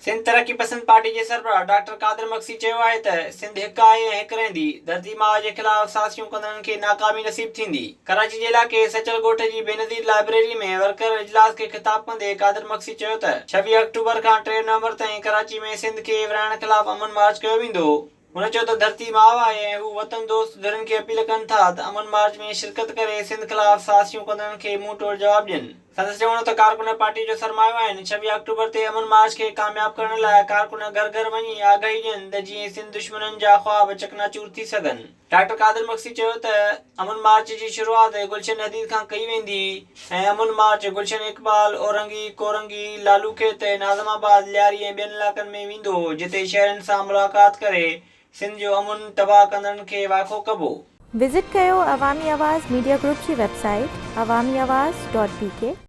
सिंध तरक्की पसंद पार्टी के सरबराह डॉक्टर कादिर मक्सी चयो आहे त सिंध हिकु आहे ऐं हिकु रहंदी। धरती माउ जे ख़िलाफ़ साज़िशूं कंदड़नि खे नाकामी नसीब थींदी। कराची जे इलाइक़े सचल ॻोठ जी बेनज़ीर लाइब्रेरी में वर्कर इजलास खे ख़िताब कंदे कादिर मक्सी चयो त 26 अक्टूबर खां 3 नवंबर ताईं कराची में सिंध खे विरहाइण ख़िलाफ़ अमन मार्च कयो वेंदो। हुन चयो त धरती माउ आहे ऐं हू वतन दोस्त धुरनि खे अपील कनि था त अमन मार्च में शिरकत करे सिंध ख़िलाफ़ साज़िशूं कंदड़नि खे मुंहुं तोड़ जवाब ॾियनि। संदसि चवणो त कारकुन पार्टी जो सरमायो आहिनि। 26 अक्टूबर ते अमन मार्च खे कामयाब करण लाइ कारकुन घर घर वञी आगाही ॾियनि त जीअं सिंध दुश्मननि जा ख्वाब चकनाचूर थी सघनि। डॉक्टर कादिर मक्सी चयो त अमन मार्च जी शुरूआत गुलशन हदीद खां कई वेंदी ऐं अमन मार्च गुलशन इकबाल औरंगी कोरंगी लालू खेत नाज़माबाद लियारी ऐं ॿियनि इलाइक़नि में वेंदो जिते शहरनि सां मुलाक़ात करे सिंध जो अमन तबाह कंदड़नि खे वाइफो कबो। विज़िट कयो अवामी आवाज़ मीडिया ग्रुप जी वेबसाइट awamiawaz.pk